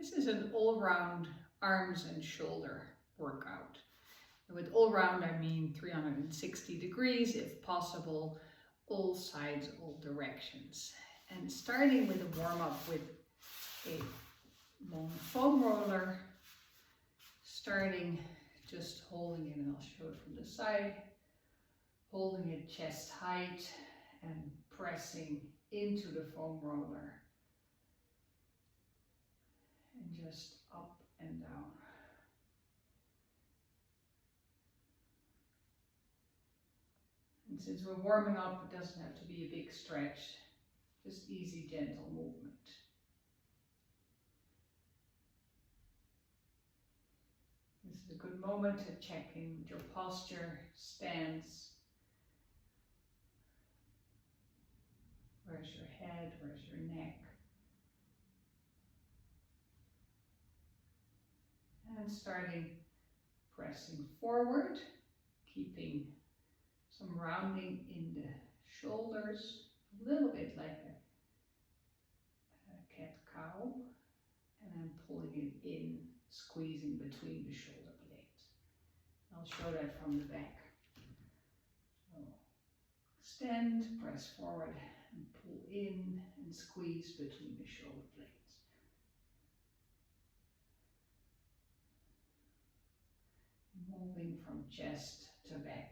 This is an all-round arms and shoulder workout. And with all-round I mean 360 degrees if possible, all sides, all directions. And starting with a warm-up with a long foam roller, starting just holding it, and I'll show it from the side, holding it chest height and pressing into the foam roller and just up and down. And since we're warming up, it doesn't have to be a big stretch, just easy, gentle movement. This is a good moment to check in with your posture, stance. Where's your head? Where's your neck? And starting pressing forward, keeping some rounding in the shoulders, a little bit like a cat-cow, and then pulling it in, squeezing between the shoulder blades. I'll show that from the back. So extend, press forward, and pull in and squeeze between the shoulder blades. Moving from chest to back.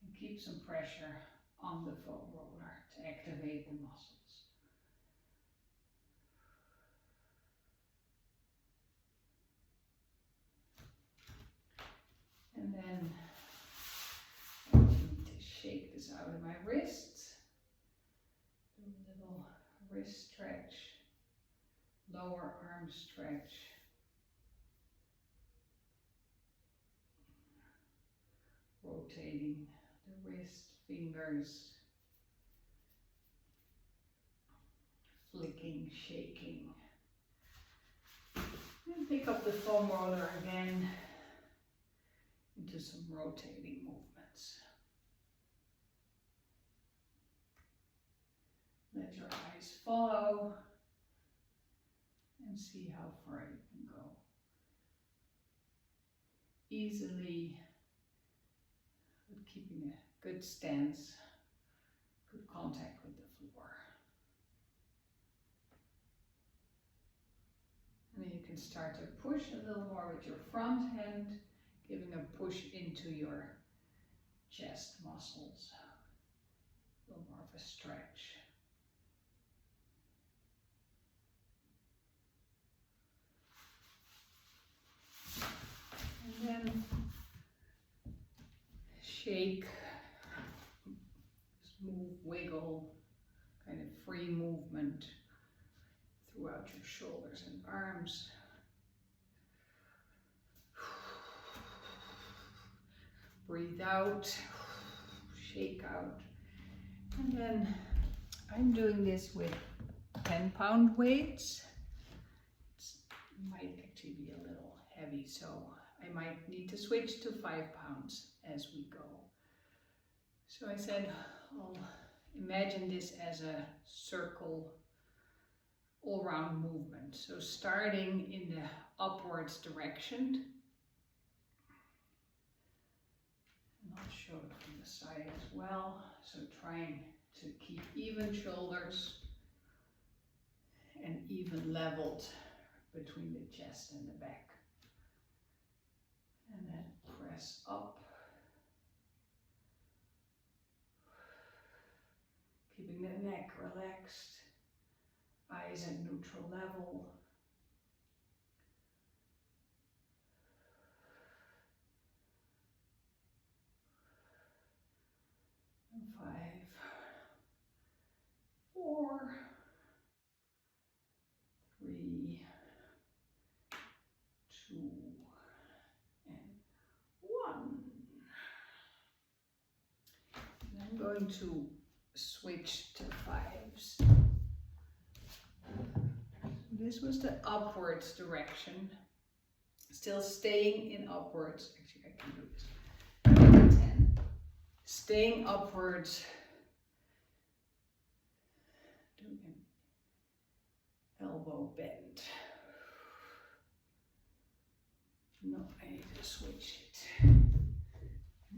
And keep some pressure on the foam roller to activate the muscles. And then I need to shake this out of my wrists. Do a little wrist stretch, lower arm stretch. Rotating the wrist, fingers, flicking, shaking. And pick up the foam roller again into some rotating movements. Let your eyes follow and see how far you can go. Easily, but keeping a good stance, good contact with the floor. And then you can start to push a little more with your front hand, giving a push into your chest muscles. A little more of a stretch. And then shake, just move, wiggle, kind of free movement throughout your shoulders and arms. Breathe out, shake out. And then I'm doing this with 10-pound weights. It might actually be a little heavy, so I might need to switch to 5 pounds as we go. So I said, I'll imagine this as a circle all-round movement. So starting in the upwards direction. And I'll show it from the side as well. So trying to keep even shoulders and even leveled between the chest and the back. And then press up. Keeping the neck relaxed, eyes at neutral level. And 5, 4, 3, 2, and 1. And I'm going to switch to 5s. This was the upwards direction. Still staying in upwards. Actually, I can do this. 10. Staying upwards. Doing an elbow elbow bend. No, I need to switch it.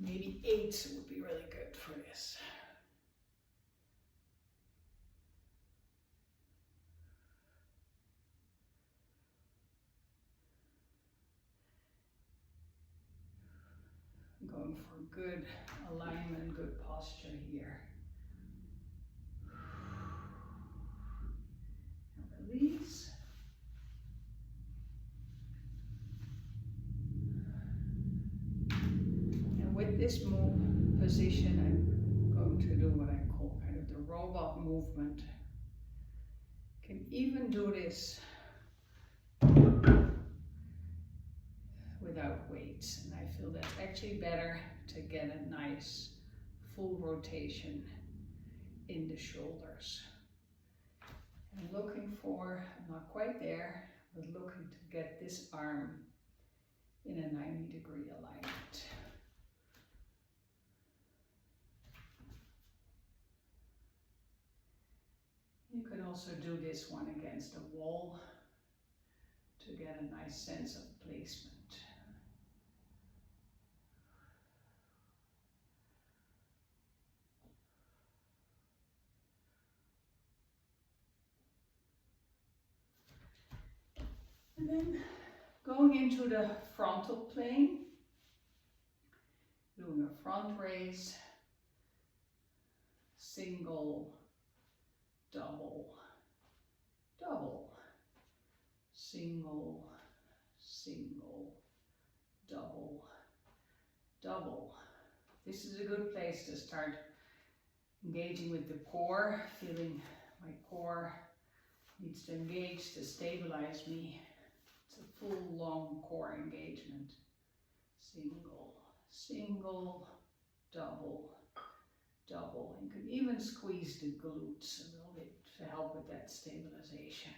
Maybe 8 would be really good for this. Going for good alignment, good posture here. And release. And with this position, I'm going to do what I call kind of the robot movement. Can even do this without weights, and I feel that's actually better to get a nice full rotation in the shoulders. I'm looking for, I'm not quite there, but looking to get this arm in a 90-degree alignment. You can also do this one against a wall to get a nice sense of placement. And then going into the frontal plane, doing a front raise, single, double, double, single, single, double, double. This is a good place to start engaging with the core, feeling my core needs to engage to stabilize me. It's a full long core engagement. Single, single, double, double. You can even squeeze the glutes a little bit to help with that stabilization.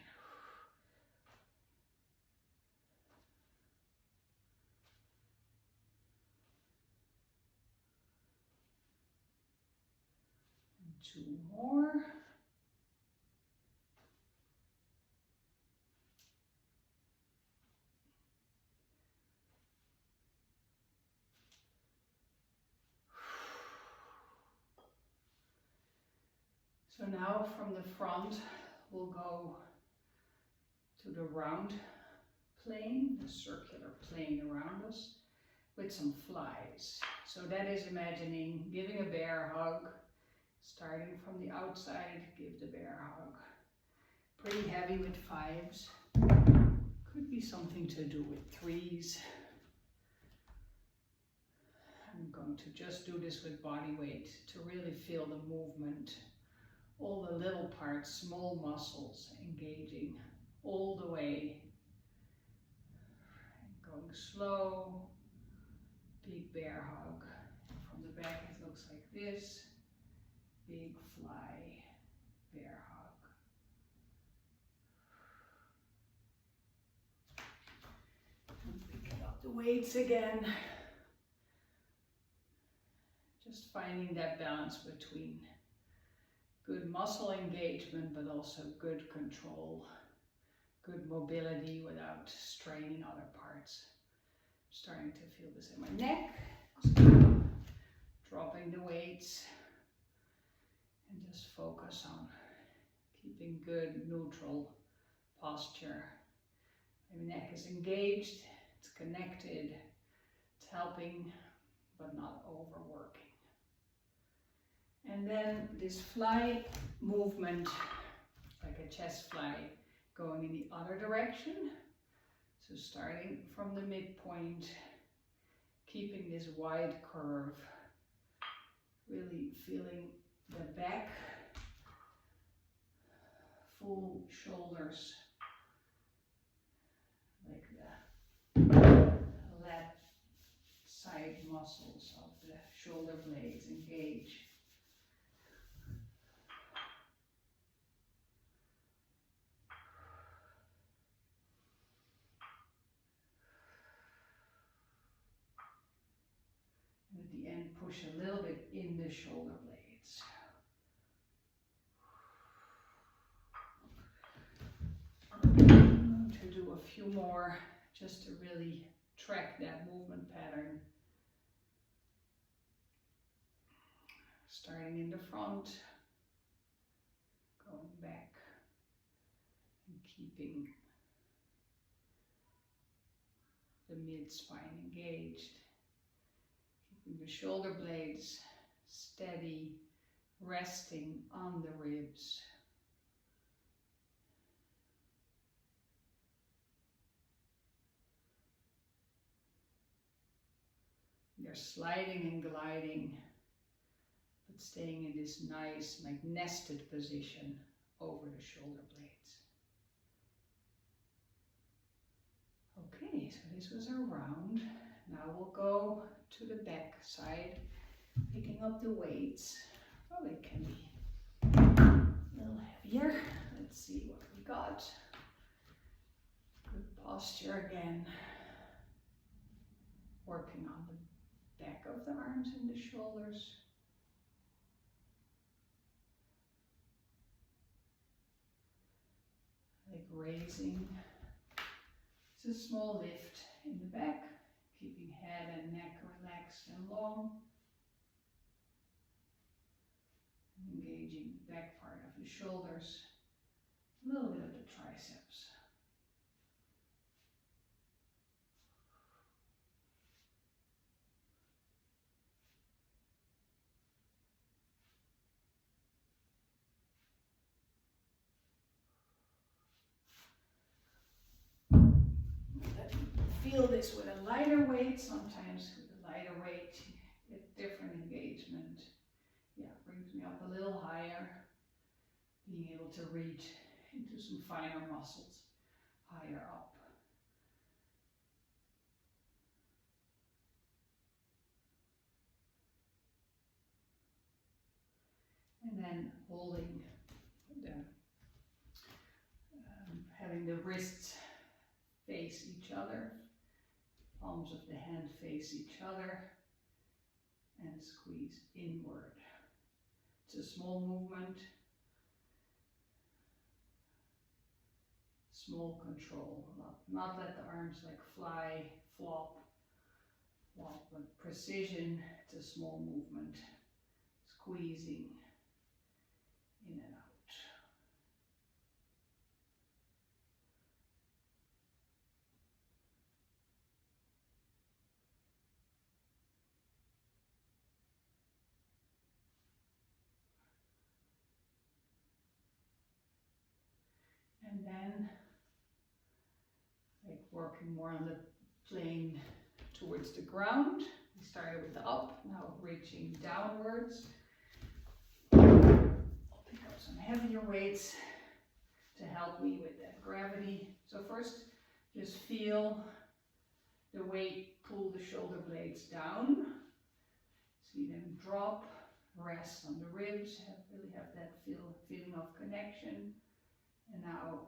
And 2 more. So now from the front, we'll go to the round plane, the circular plane around us, with some flies. So that is imagining giving a bear hug, starting from the outside, give the bear hug. Pretty heavy with 5s. Could be something to do with 3s. I'm going to just do this with body weight to really feel the movement. All the little parts, small muscles engaging all the way. Going slow, big bear hug. From the back it looks like this, big fly, bear hug. And picking up the weights again. Just finding that balance between good muscle engagement, but also good control, good mobility without straining other parts. I'm starting to feel this in my neck. So dropping the weights and just focus on keeping good neutral posture. My neck is engaged, it's connected, it's helping, but not overworking. And then this fly movement, like a chest fly, going in the other direction. So starting from the midpoint, keeping this wide curve, really feeling the back, full shoulders, like the left side muscles of the shoulder blades engage. And at the end, push a little bit in the shoulder blades. a few more just to really track that movement pattern. Starting in the front, going back, and keeping the mid-spine engaged, keeping the shoulder blades steady, resting on the ribs. They're sliding and gliding, but staying in this nice, like nested position over the shoulder blades. Okay, so this was our round. Now we'll go to the back side, picking up the weights. Oh, it can be a little heavier. Let's see what we got. Good posture again. Working on the back of the arms and the shoulders. Like raising. It's a small lift in the back, keeping head and neck relaxed and long. Engaging the back part of the shoulders, a little bit of the triceps. Feel this with a lighter weight. Sometimes with a lighter weight you get different engagement. Yeah, brings me up a little higher. Being able to reach into some finer muscles higher up. And then holding the, having the wrists face each other. Palms of the hand face each other and squeeze inward. It's a small movement, small control, not let the arms like fly, flop, but precision. It's a small movement, squeezing in and out. And then, like working more on the plane towards the ground. We started with the up, now reaching downwards. I'll pick up some heavier weights to help me with that gravity. So first, just feel the weight pull the shoulder blades down. See them drop, rest on the ribs, really have that feeling of connection. And now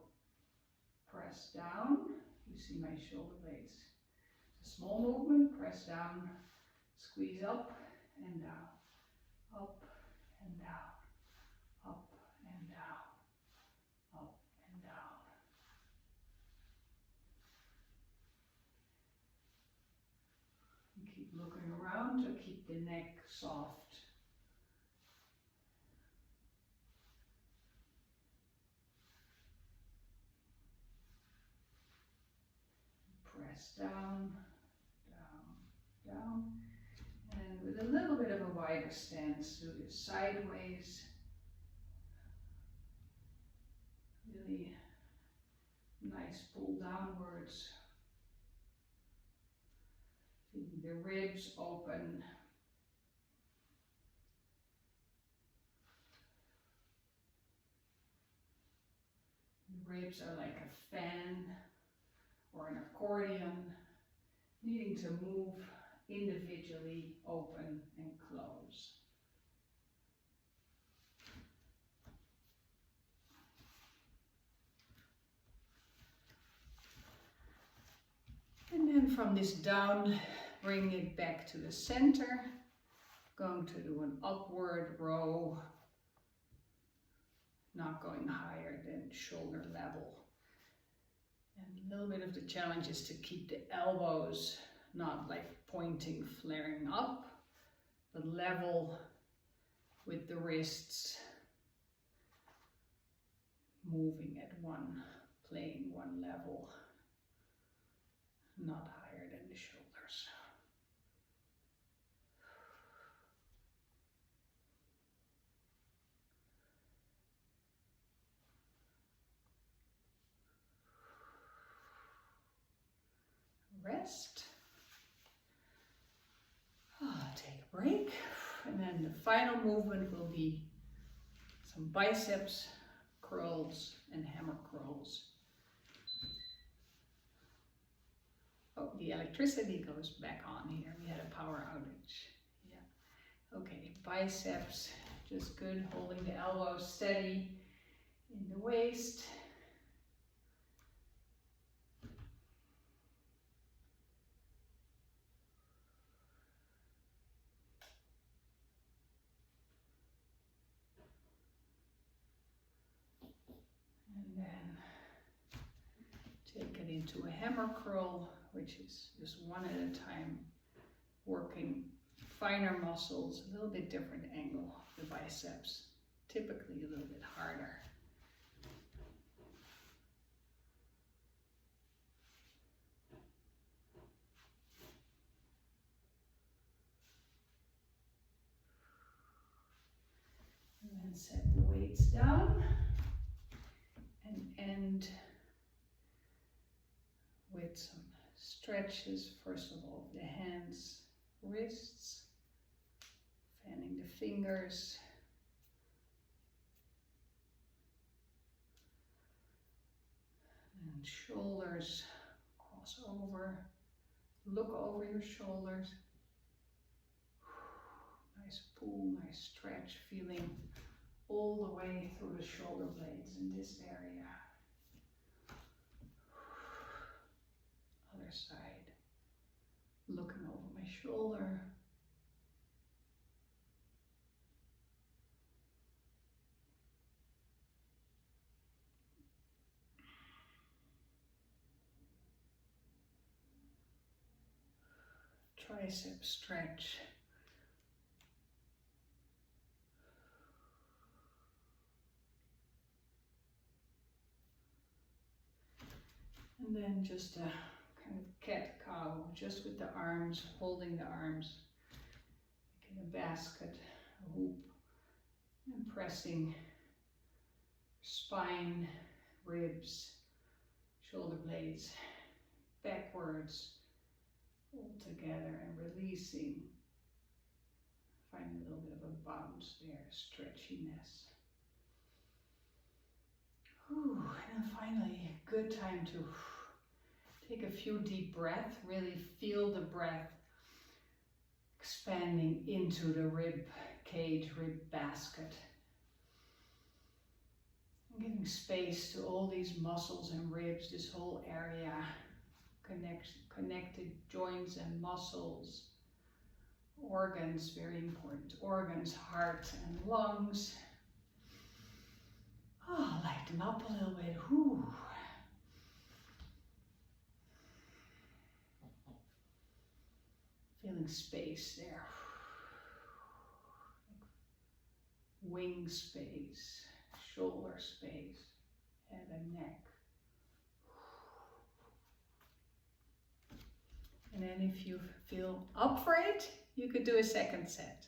press down. You see my shoulder blades. It's a small movement, press down, squeeze up and down, up and down, up and down, up and down. And keep looking around to keep the neck soft. Press down, down, down, and with a little bit of a wider stance, do this sideways. Really nice pull downwards. Keeping the ribs open. The ribs are like a fan or an accordion, needing to move individually, open and close. And then from this down, bring it back to the center. Going to do an upward row, not going higher than shoulder level. And little bit of the challenge is to keep the elbows not like pointing, flaring up, but level with the wrists moving at one plane, one level, not higher than the shoulders. Rest. Take a break. And then the final movement will be some biceps curls and hammer curls. Oh, the electricity goes back on here. We had a power outage. Yeah. Okay, biceps, just good. Holding the elbows steady in the waist. And then take it into a hammer curl, which is just one at a time, working finer muscles, a little bit different angle of the biceps, typically a little bit harder. And then set the weights down and end with some stretches. First of all, the hands, wrists, fanning the fingers. And shoulders, cross over, look over your shoulders. Nice pull, nice stretch, feeling all the way through the shoulder blades in this area. Other side, looking over my shoulder. Tricep stretch. And then just a kind of cat-cow, just with the arms, holding the arms, making a basket, a hoop, and pressing spine, ribs, shoulder blades backwards, all together, and releasing. Finding a little bit of a bounce there, stretchiness. Whew. And then finally, a good time to take a few deep breaths, really feel the breath expanding into the rib cage, rib basket. And giving space to all these muscles and ribs, this whole area, connected joints and muscles, organs, very important, organs, heart and lungs. Oh, lighten up a little bit. Whew. Feeling space there. Wing space, shoulder space, head and neck. And then if you feel up for it, you could do a second set.